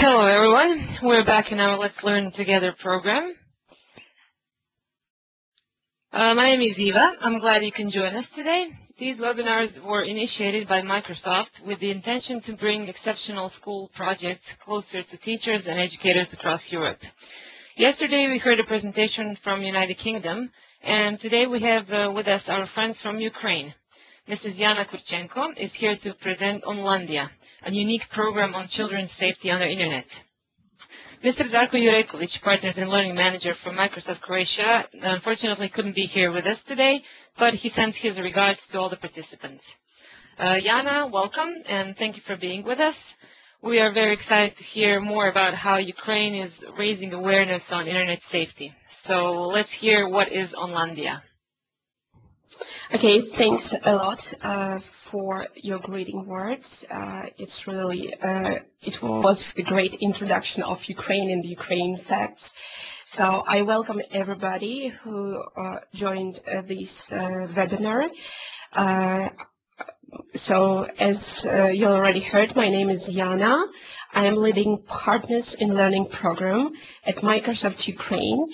Hello everyone, we're back in our Let's Learn Together program. My name is Eva. I'm glad you can join us today. These webinars were initiated by Microsoft with the intention to bring exceptional school projects closer to teachers and educators across Europe. Yesterday we heard a presentation from United Kingdom, and today we have with us our friends from Ukraine. Mrs. Yana Kurchenko is here to present Onlandia, a unique program on children's safety on the internet. Mr. Darko Jurekovic, Partners and Learning Manager from Microsoft Croatia, unfortunately couldn't be here with us today, but he sends his regards to all the participants. Yana, welcome, and thank you for being with us. We are very excited to hear more about how Ukraine is raising awareness on internet safety. So let's hear what is Onlandia. Okay, thanks a lot for your greeting words. It's really, it was a great introduction of Ukraine and the Ukraine facts. So I welcome everybody who joined this webinar. So as you already heard, my name is Yana. I am leading Partners in Learning program at Microsoft Ukraine,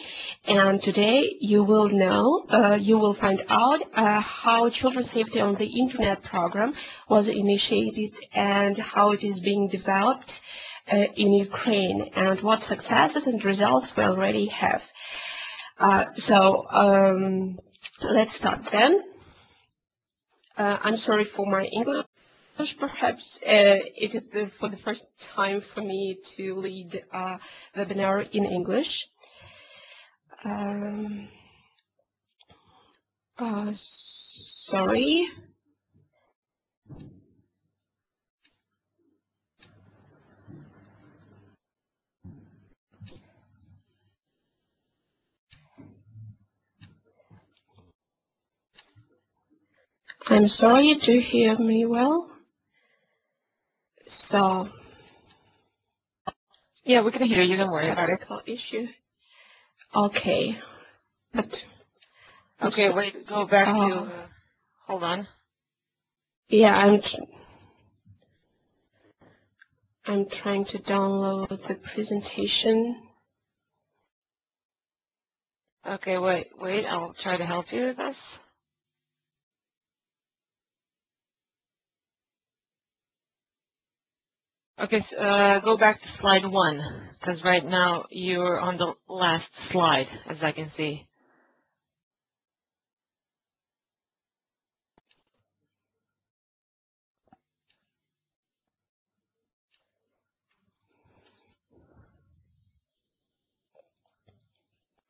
and today you will find out how children's safety on the internet program was initiated and how it is being developed in Ukraine and what successes and results we already have. Let's start then. I'm sorry for my English. Perhaps it is for the first time for me to lead a webinar in English. Sorry. I'm sorry, do you hear me well? So, Yeah, we can hear you. Don't worry about it. technical issue. Okay, but Okay, wait. Go back to. Hold on. Yeah, I'm trying to download the presentation. Okay, wait. I'll try to help you with this. Okay, so, go back to slide 1, because right now you're on the last slide, as I can see.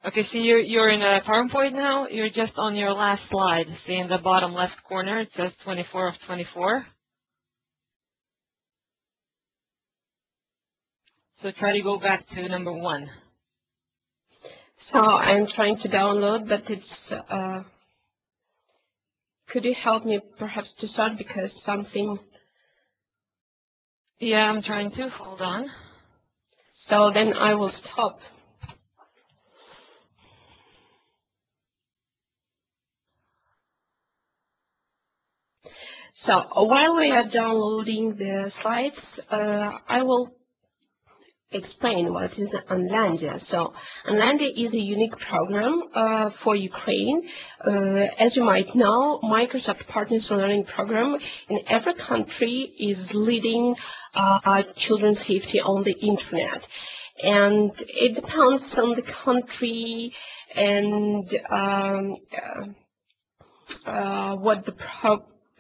Okay, so you're in a PowerPoint now. You're just on your last slide. See in the bottom left corner, it says 24 of 24. So try to go back to number 1. So I'm trying to download, but it's, could you help me perhaps to start because something. Yeah, I'm trying to. Hold on. So then I will stop. So while we are downloading the slides, I will explain what is Onlandia. So Onlandia is a unique program for Ukraine. As you might know, Microsoft Partners in Learning program in every country is leading children's safety on the internet. And it depends on the country and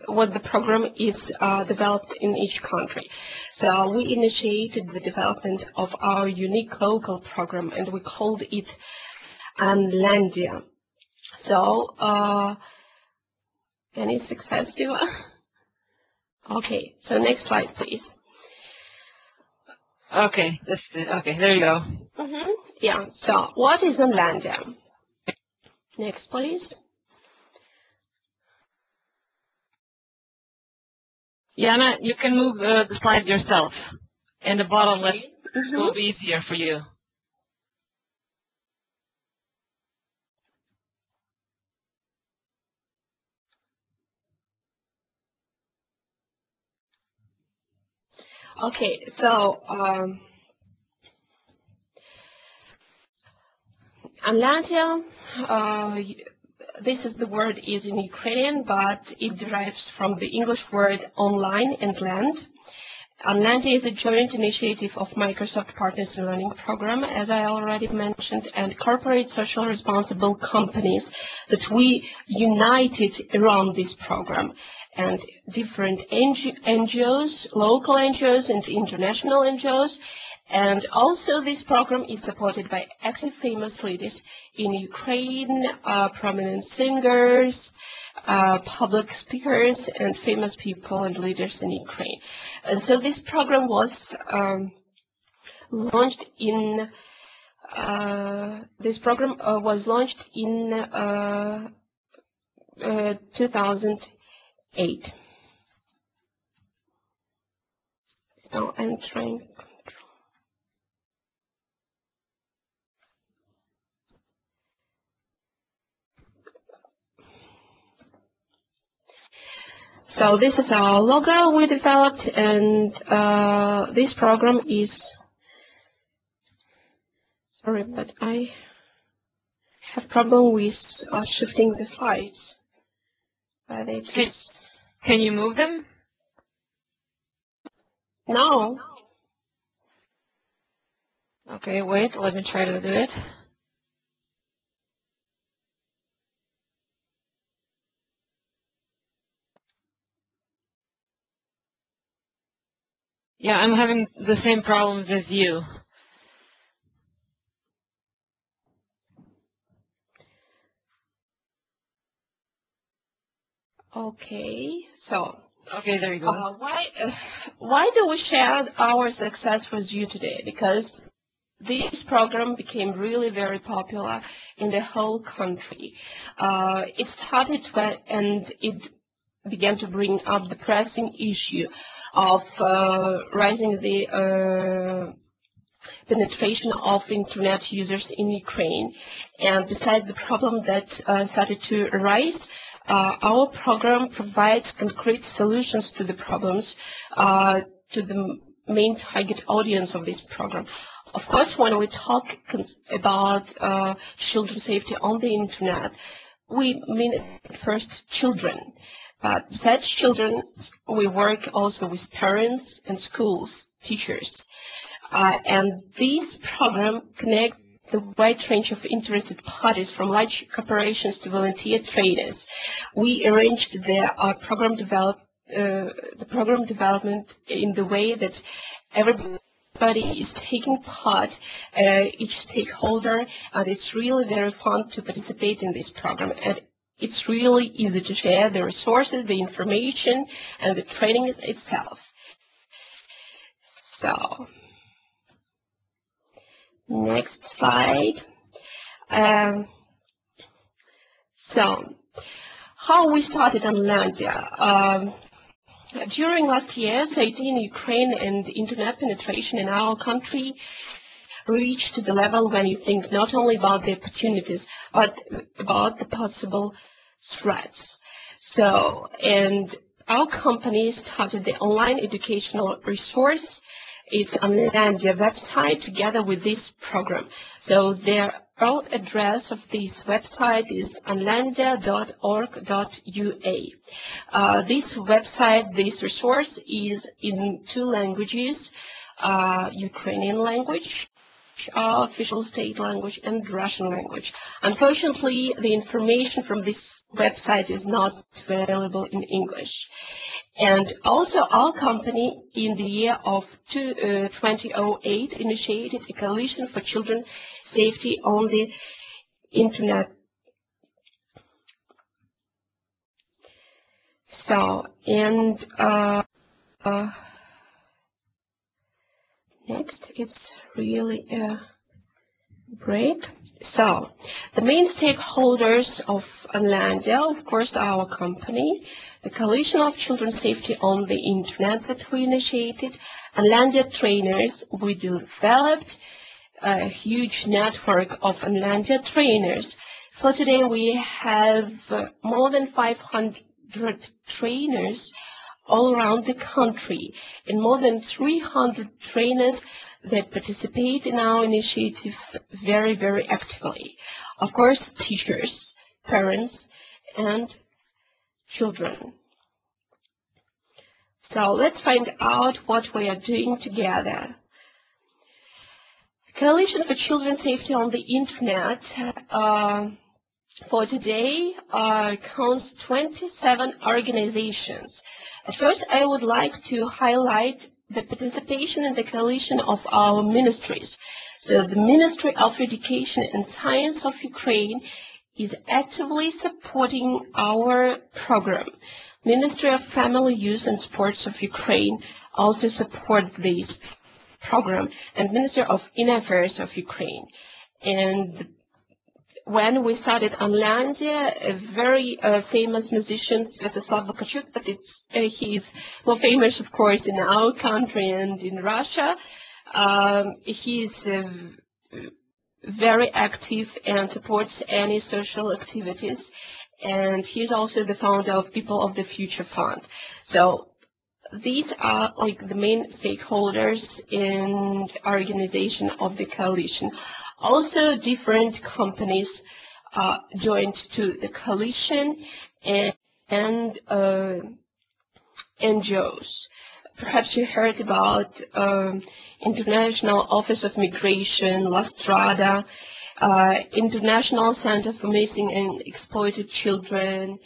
what the program is developed in each country. So we initiated the development of our unique local program, and we called it Onlandia. So, any success, Diva? Okay, so next slide, please. Okay, okay, there you go. Yeah, so what is Onlandia? Next, please. Yana, you can move the slides yourself. And the bottom left will be easier for you. Okay, so Onlandia, this is the word is in Ukrainian, but it derives from the English word online and land. Onlandia is a joint initiative of Microsoft Partners in Learning program, as I already mentioned, and corporate social responsible companies that we united around this program. And different NGOs, local NGOs and international NGOs. And also this program is supported by active famous leaders in Ukraine, prominent singers, public speakers, and famous people and leaders in Ukraine. And so this program was launched in 2008. So I'm trying. So this is our logo we developed, and this program is, sorry, but I have problem with shifting the slides. But it is. Can you move them? No. Okay, wait, let me try to do it. Yeah, I'm having the same problems as you. Okay, so Okay, there you go. why do we share our success with you today? Because this program became really very popular in the whole country. It started and it began to bring up the pressing issue of rising the penetration of internet users in Ukraine. And besides the problem that started to arise, our program provides concrete solutions to the problems, to the main target audience of this program. Of course, when we talk about children's safety on the internet, we mean first children. But besides children, we work also with parents and schools, teachers. And this program connects the wide range of interested parties, from large corporations to volunteer trainers. We arranged the program development in the way that everybody is taking part, each stakeholder, and it's really very fun to participate in this program. And it's really easy to share the resources, the information, and the training itself. So, next slide. So, how we started Onlandia. During last year, IT in Ukraine and internet penetration in our country reached the level when you think not only about the opportunities, but about the possible threats. So, and our company started the online educational resource. It's Onlandia website together with this program. So their old address of this website is onlandia.org.ua. This website, this resource is in 2 languages, Ukrainian language, official state language, and Russian language. Unfortunately, the information from this website is not available in English. And also our company in the year of 2008 initiated a coalition for children safety on the internet. So, and next, it's really a break. So, the main stakeholders of Onlandia, of course, our company, the Coalition of Children's Safety on the Internet that we initiated, Onlandia trainers. We developed a huge network of Onlandia trainers. For today, we have more than 500 trainers all around the country, and more than 300 trainers that participate in our initiative very, very actively. Of course, teachers, parents, and children. So let's find out what we are doing together. Coalition for Children's Safety on the Internet for today counts 27 organizations. At first, I would like to highlight the participation in the coalition of our ministries. So the Ministry of Education and Science of Ukraine is actively supporting our program. Ministry of Family, Youth and Sports of Ukraine also supports this program, and Ministry of Inner Affairs of Ukraine. And when we started Onlandia, a very famous musician, Святоslav Vakarchuk, but he's more famous, of course, in our country and in Russia. He's very active and supports any social activities. And he's also the founder of People of the Future Fund. So these are like the main stakeholders in the organization of the coalition. Also, different companies joined to the coalition and NGOs. Perhaps you heard about International Office of Migration, La Strada, International Center for Missing and Exploited Children,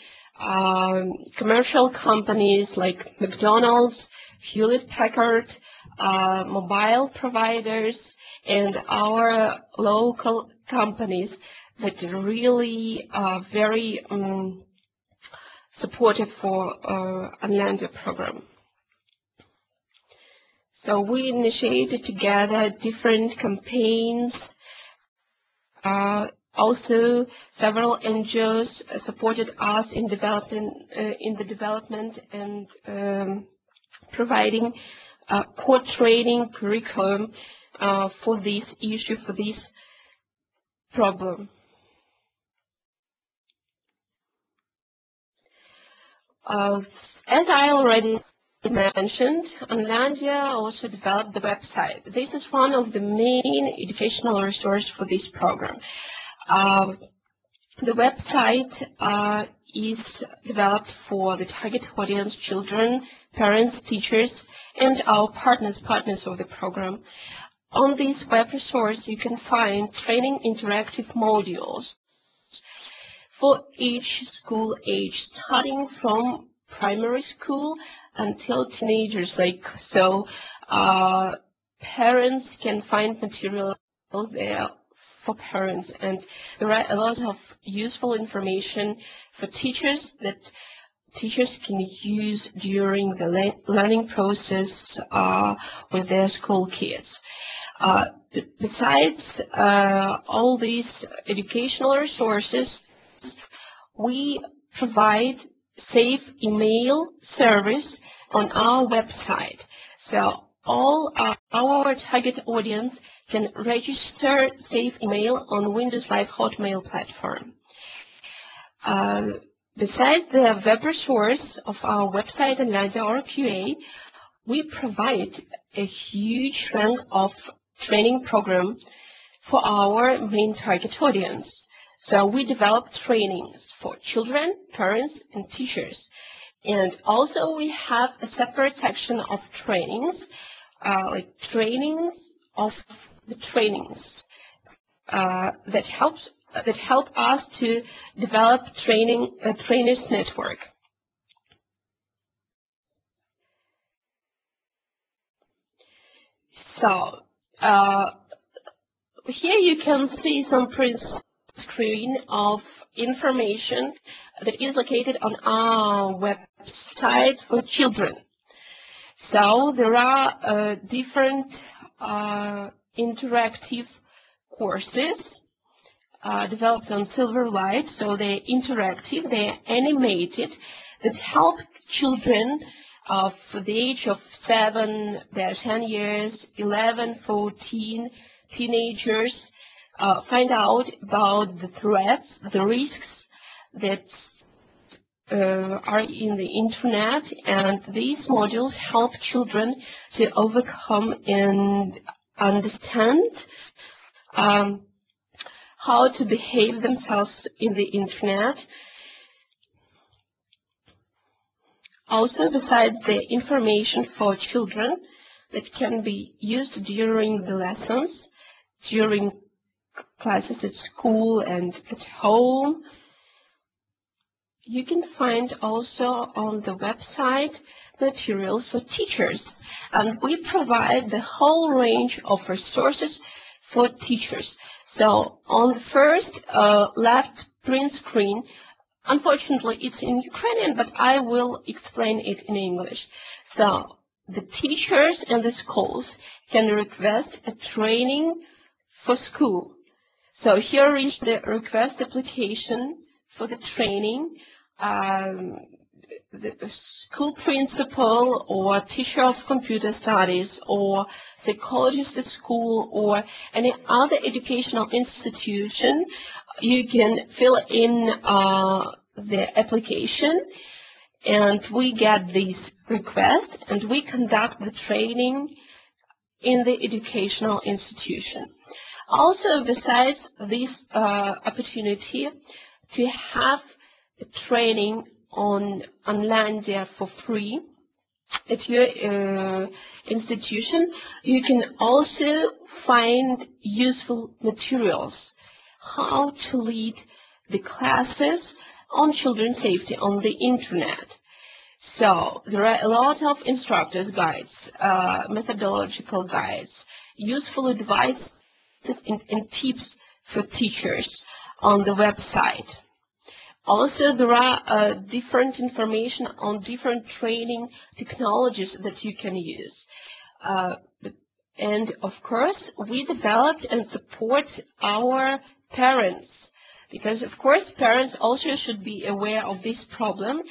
commercial companies like McDonald's, Hewlett-Packard, mobile providers, and our local companies that really are very supportive for Onlandia program. So we initiated together different campaigns. Also, several NGOs supported us in the development and providing core training curriculum for this issue, for this problem. As I already mentioned, Onlandia also developed the website. This is one of the main educational resources for this program. The website is developed for the target audience, children, parents, teachers, and our partners of the program. On this web resource, you can find training interactive modules for each school age, starting from primary school until teenagers. Parents can find material there for parents, and there are a lot of useful information for teachers that teachers can use during the learning process with their school kids. Besides all these educational resources, we provide safe email service on our website. So all our target audience can register safe email on Windows Live Hotmail platform. Besides the web resource of our website Onlandia RQA, we provide a huge range of training program for our main target audience. So we develop trainings for children, parents, and teachers. And also we have a separate section of trainings, like trainings of the trainings that help us to develop a trainers network. So here you can see some print screen of information that is located on our website for children. So there are different interactive courses developed on Silverlight. So they're interactive, they're animated, that help children of the age of 7, 10 years, 11, 14, teenagers find out about the threats, the risks that are in the internet, and these modules help children to overcome and understand how to behave themselves in the internet. Also, besides the information for children that can be used during the lessons, during classes at school and at home, you can find also on the website materials for teachers. And we provide the whole range of resources for teachers. So on the first left print screen, unfortunately it's in Ukrainian, but I will explain it in English. So the teachers and the schools can request a training for school. So here is the request application for the training. The school principal or teacher of computer studies or psychologist at school or any other educational institution, you can fill in the application, and we get this request and we conduct the training in the educational institution. Also, besides this opportunity to have a training on Onlandia for free at your institution, you can also find useful materials, how to lead the classes on children's safety on the internet. So there are a lot of instructors guides, methodological guides, useful advice and tips for teachers on the website. Also, there are different information on different training technologies that you can use. And of course, we developed and support our parents, because of course parents also should be aware of this problem.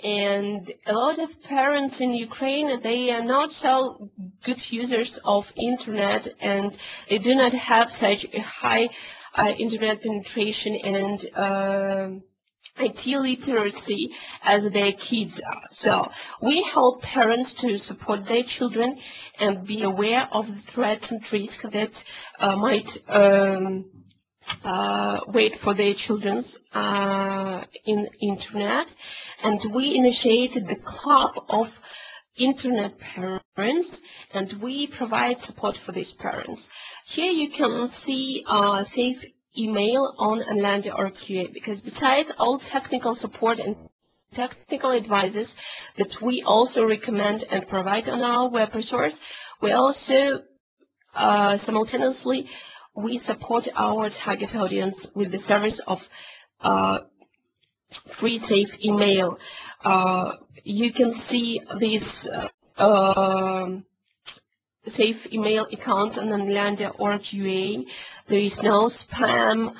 And a lot of parents in Ukraine, they are not so good users of internet, and they do not have such a high internet penetration and IT literacy as their kids are. So we help parents to support their children and be aware of the threats and risks that might wait for their children's in internet. And we initiated the club of internet parents, and we provide support for these parents. Here you can see safe email on Onlandia RQA, because besides all technical support and technical advices that we also recommend and provide on our web resource, we also simultaneously we support our target audience with the service of free safe email. You can see this safe email account on Onlandia RQA. There is no spam,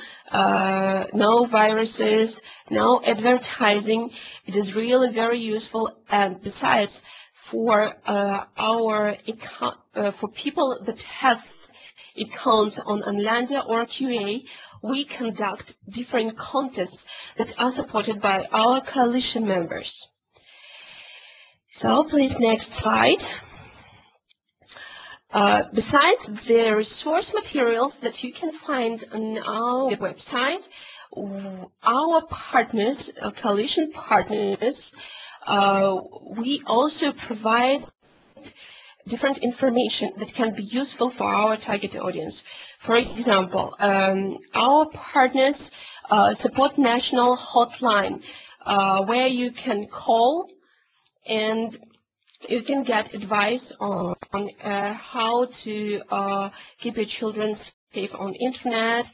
no viruses, no advertising. It is really very useful, and besides, for for people that have accounts on Onlandia RQA, we conduct different contests that are supported by our coalition members. So please, next slide. Besides the resource materials that you can find on our website, our partners, coalition partners, we also provide different information that can be useful for our target audience. For example, our partners support national hotline where you can call and you can get advice on how to keep your children safe on internet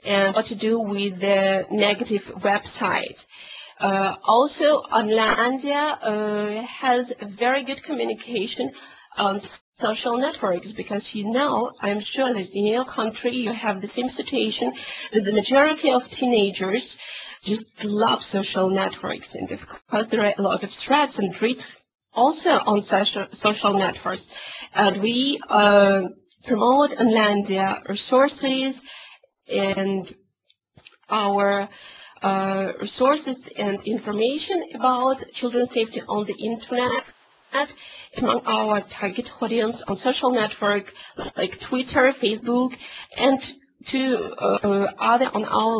and what to do with the negative website. Also, Onlandia has very good communication on social networks, because you know, I'm sure that in your country you have the same situation, that the majority of teenagers just love social networks, and because there are a lot of threats and risks also on social networks. And we promote Onlandia resources and our resources and information about children's safety on the internet among our target audience on social network like Twitter, Facebook, and to other on our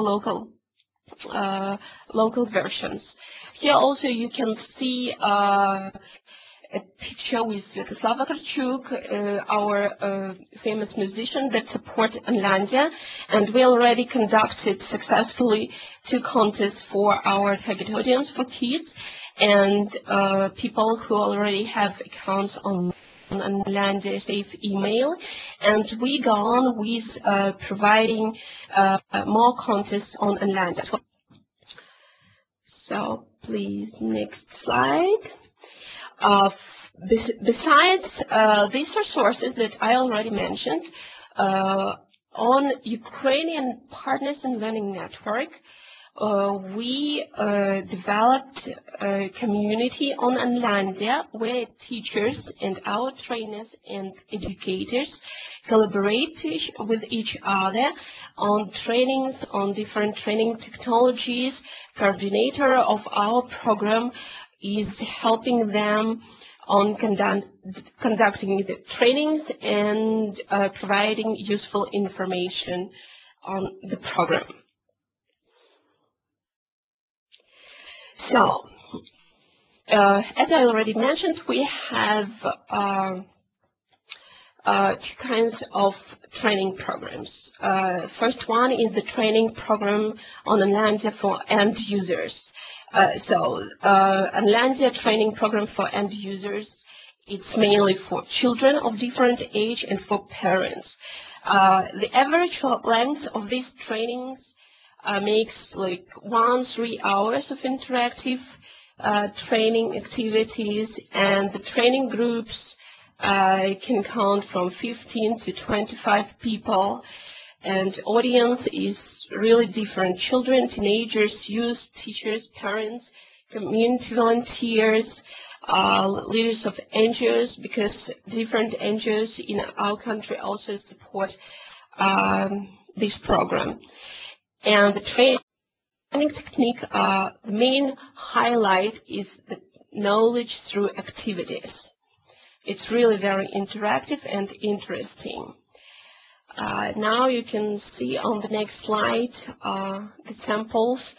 local versions. Here also you can see a picture with Yana Kurchenko, our famous musician that supports Onlandia, and we already conducted successfully 2 contests for our target audience for kids and people who already have accounts on Onlandia safe email, and we go on with providing more contests on Onlandia. So please, next slide. Besides these resources that I already mentioned, on Ukrainian Partners in Learning Network, we developed a community on Onlandia where teachers and our trainers and educators collaborate with each other on trainings, on different training technologies. Coordinator of our program is helping them on conducting the trainings and providing useful information on the program. So, as I already mentioned, we have two kinds of training programs. First one is the training program on Onlandia for end users. Onlandia training program for end users, it's mainly for children of different age and for parents. The average length of these trainings makes like 1-3 hours of interactive training activities, and the training groups can count from 15 to 25 people, and audience is really different: children, teenagers, youth, teachers, parents, community volunteers, leaders of NGOs, because different NGOs in our country also support this program. And the training technique, the main highlight is the knowledge through activities. It's really very interactive and interesting. Now you can see on the next slide the samples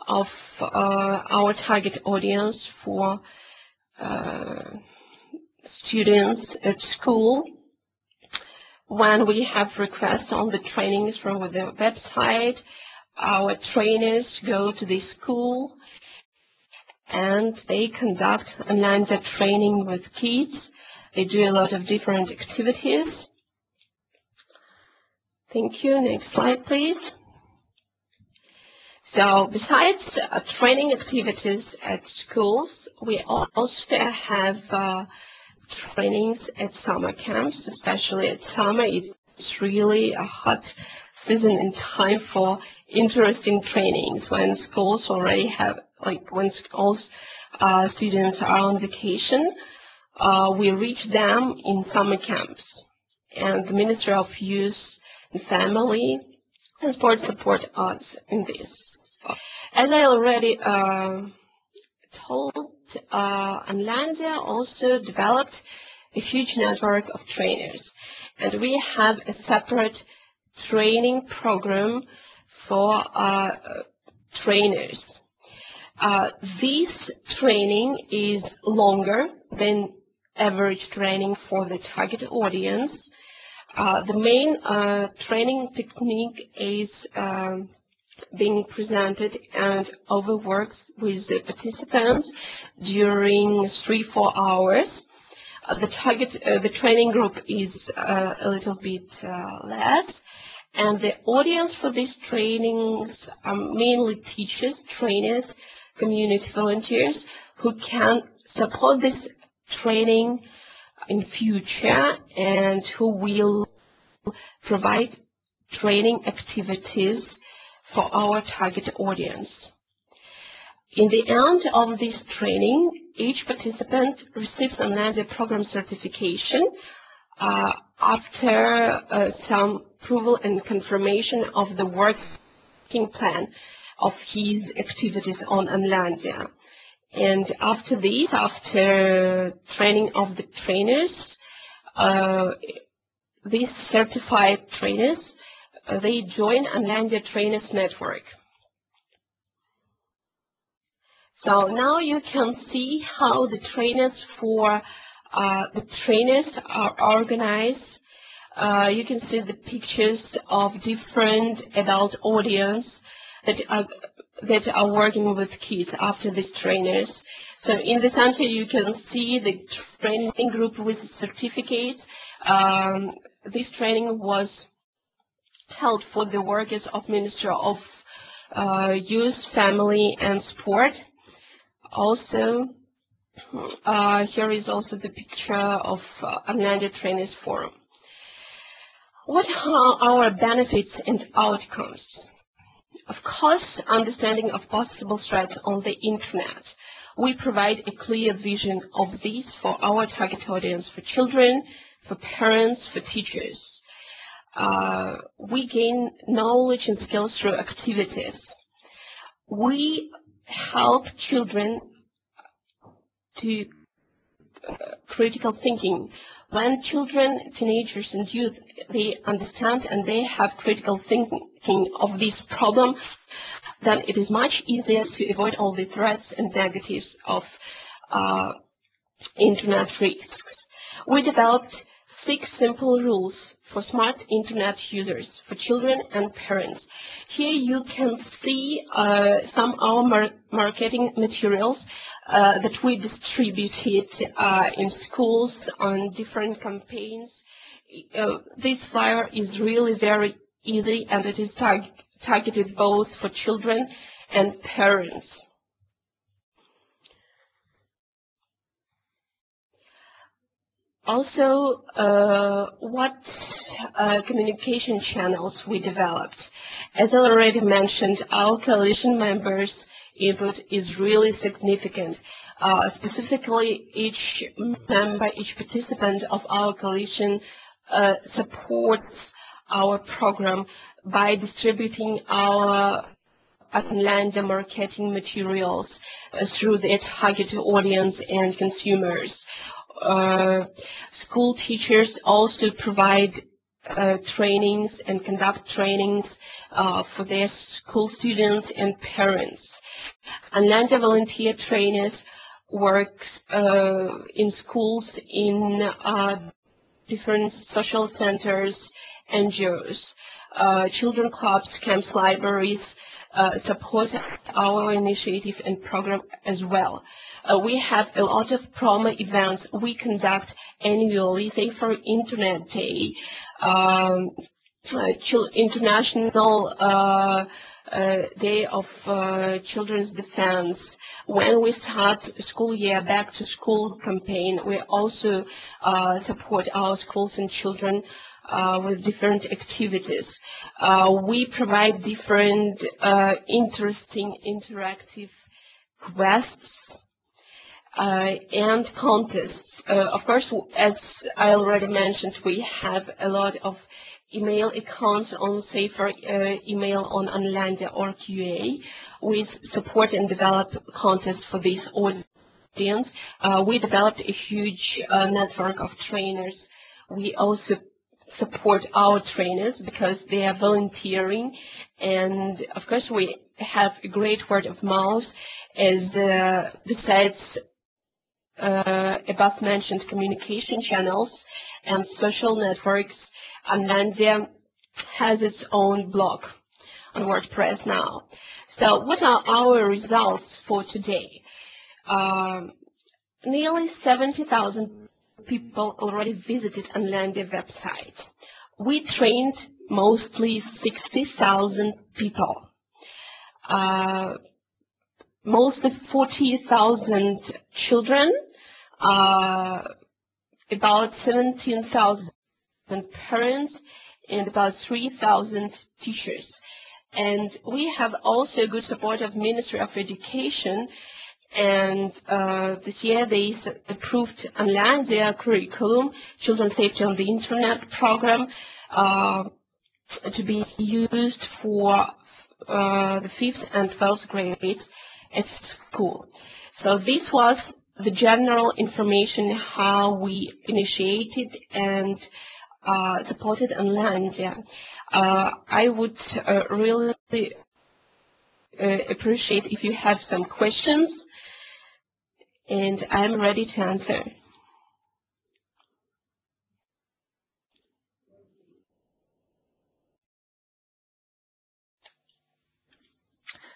of our target audience for students at school. When we have requests on the trainings from the website, our trainers go to the school and they conduct Onlandia training with kids. They do a lot of different activities. Thank you. Next slide, please. So besides training activities at schools, we also have trainings at summer camps, especially at summer. It's really a hot season and time for interesting trainings when schools already have, like when schools students are on vacation. We reach them in summer camps, and the Ministry of Youth and Family and Sport support us in this. As I already told, Onlandia also developed a huge network of trainers, and we have a separate training program for trainers. This training is longer than average training for the target audience. The main training technique is being presented and overworked with the participants during 3-4 hours. The training group is a little bit less, and the audience for these trainings are mainly teachers, trainers, community volunteers who can support this training in future and who will provide training activities for our target audience. In the end of this training, each participant receives an Onlandia program certification after some approval and confirmation of the working plan of his activities on Onlandia. And after this, after training of the trainers, these certified trainers, they join Onlandia Trainers Network. So now you can see how the trainers are organized. You can see the pictures of different adult audience that are working with kids after these trainers. So in the center you can see the training group with certificates. This training was held for the workers of Ministry of Youth, Family and Sport. Also, here is also the picture of Onlandia Trainers Forum. What are our benefits and outcomes? Of course, understanding of possible threats on the internet. We provide a clear vision of these for our target audience, for children, for parents, for teachers. We gain knowledge and skills through activities. We help children to critical thinking. When children, teenagers and youth, they understand and they have critical thinking of this problem, then it is much easier to avoid all the threats and negatives of internet risks. We developed 6 simple rules for smart internet users, for children and parents. Here you can see some of our marketing materials that we distributed in schools on different campaigns. This flyer is really very easy, and it is targeted both for children and parents. Also, what communication channels we developed. As I already mentioned, our coalition members' input is really significant. Specifically, each member, each participant of our coalition supports our program by distributing our Onlandia marketing materials through their targeted audience and consumers. School teachers also provide trainings and conduct trainings for their school students and parents. Onlandia volunteer trainers work in schools, in different social centers, NGOs, children clubs, camps, libraries, support our initiative and program as well. We have a lot of promo events we conduct annually, say for Internet Day, International Day of Children's Defense. When we start school year, back to school campaign, we also support our schools and children with different activities. We provide different interesting interactive quests and contests. Of course, as I already mentioned, we have a lot of email accounts on Safer email on Onlandia or QA. We support and develop contests for this audience. We developed a huge network of trainers. We also support our trainers because they are volunteering, and of course we have a great word of mouth, as besides above mentioned communication channels and social networks, Onlandia has its own blog on WordPress now. So what are our results for today? Nearly 70,000 people already visited Onlandia website. We trained mostly 60,000 people. Mostly 40,000 children, about 17,000 parents, and about 3,000 teachers. And we have also good support of Ministry of Education, and this year they approved Onlandia curriculum, Children's Safety on the Internet program, to be used for the 5th and 12th grades at school. So this was the general information how we initiated and supported Onlandia. I would really appreciate if you have some questions, and I'm ready to answer.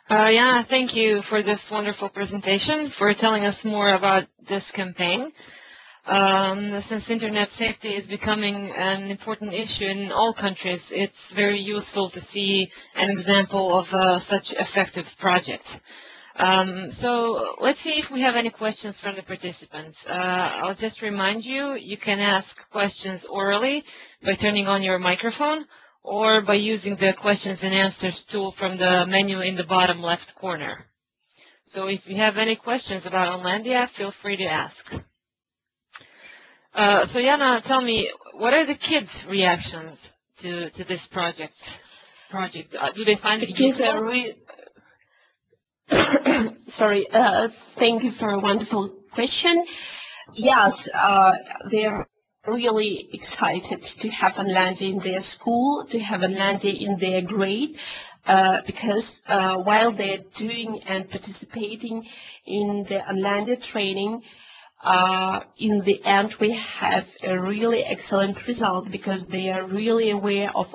Yeah, thank you for this wonderful presentation, for telling us more about this campaign. Since internet safety is becoming an important issue in all countries, it's very useful to see an example of such effective project. So let's see if we have any questions from the participants. I'll just remind you, you can ask questions orally by turning on your microphone, or by using the questions and answers tool from the menu in the bottom left corner. So if you have any questions about Onlandia, feel free to ask. So Yana, tell me, what are the kids' reactions to this project? Do they find it useful? Sorry, thank you for a wonderful question. Yes, they're really excited to have Onlandia in their school, to have Onlandia in their grade, because while they're doing and participating in the Onlandia training, in the end, we have a really excellent result because they are really aware of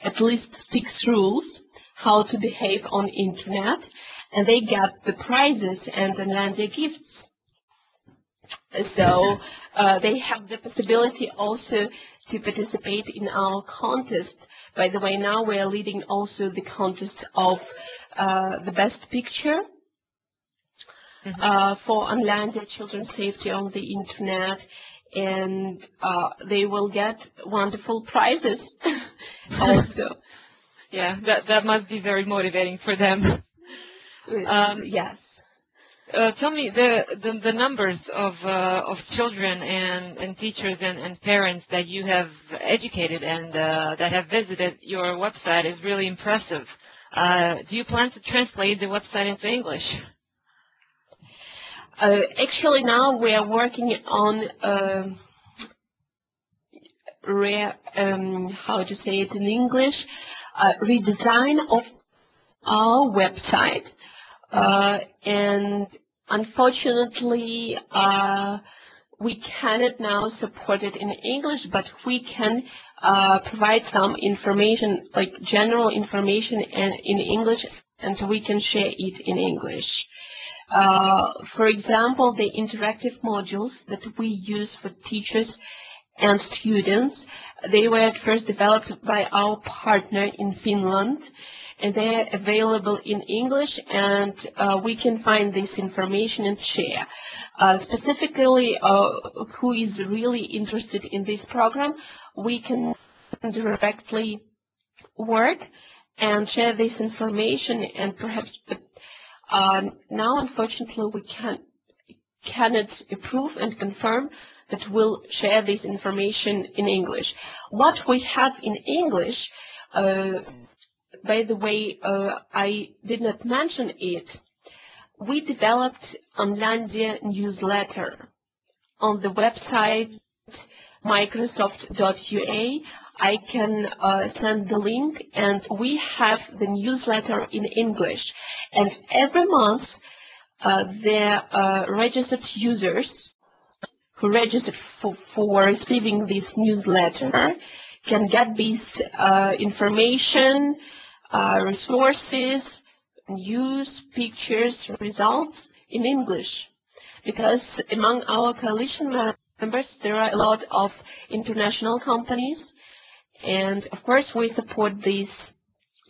at least 6 rules how to behave on internet, and they get the prizes and Onlandia gifts. So they have the possibility also to participate in our contest. By the way, now we are leading also the contest of the best picture for Onlandia children's safety on the internet, and they will get wonderful prizes also. Yeah, that must be very motivating for them. Yes. Tell me the numbers of children and teachers and parents that you have educated and that have visited your website is really impressive. Do you plan to translate the website into English? Actually, now we are working on how to say it in English, redesign of our website, and unfortunately we cannot now support it in English, but we can provide some information, like general information in English, and we can share it in English. For example, the interactive modules that we use for teachers and students, they were at first developed by our partner in Finland, and they are available in English, and we can find this information and share. Specifically, who is really interested in this program, we can directly work and share this information, and perhaps now, unfortunately, we cannot approve and confirm that we'll share this information in English. What we have in English, by the way, I did not mention it, we developed Onlandia newsletter on the website microsoft.ua. I can send the link, and we have the newsletter in English. And every month, the registered users who registered for receiving this newsletter can get this information, resources, news, pictures, results in English. Because among our coalition members, there are a lot of international companies, and of course we support this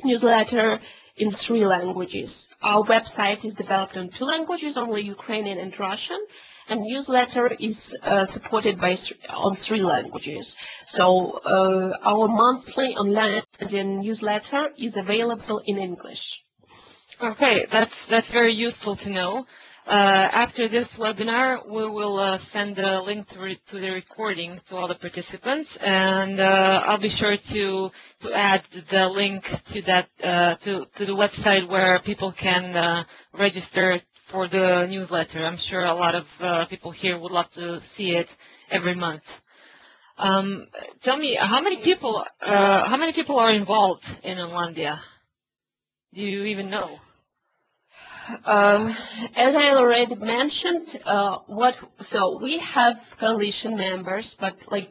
newsletter in 3 languages. Our website is developed in 2 languages, only Ukrainian and Russian, and newsletter is supported on 3 languages. So our monthly Onlandia newsletter is available in English. Okay, that's very useful to know. After this webinar, we will send the link to the recording to all the participants, and I'll be sure to add the link to that to the website where people can register for the newsletter. I'm sure a lot of people here would love to see it every month. Tell me, how many people are involved in Onlandia? Do you even know? As I already mentioned, so we have coalition members, but like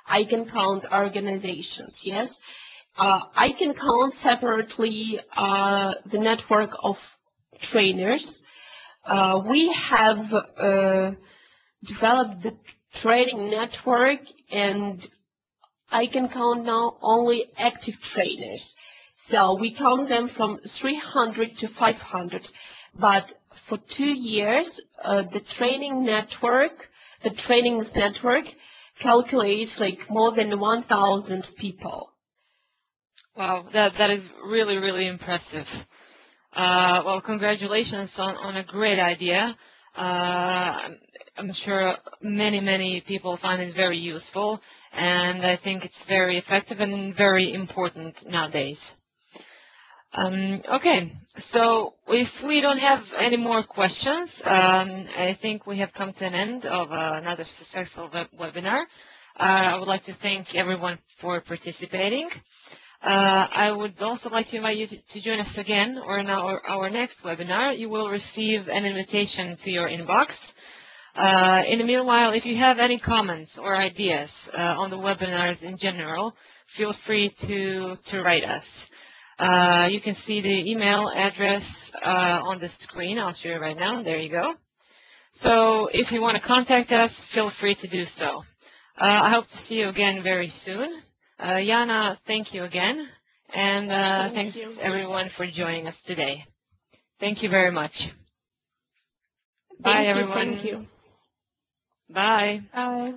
I can count organizations, yes. I can count separately the network of trainers. We have developed the training network, and I can count now only active trainers. So we count them from 300 to 500. But for 2 years, the trainings network calculates like more than 1,000 people. Wow, that is really, really impressive. Well, congratulations on a great idea. I'm sure many people find it very useful, and I think it's very effective and very important nowadays. Okay, so if we don't have any more questions, I think we have come to an end of another successful webinar. I would like to thank everyone for participating. I would also like to invite you to join us again or in our next webinar. You will receive an invitation to your inbox. In the meanwhile, if you have any comments or ideas on the webinars in general, feel free to write us. You can see the email address on the screen. I'll show you right now. There you go. So if you want to contact us, feel free to do so. I hope to see you again very soon. Yana, thank you again. And thanks everyone for joining us today. Thank you very much. Bye, everyone. Thank you. Bye. Bye.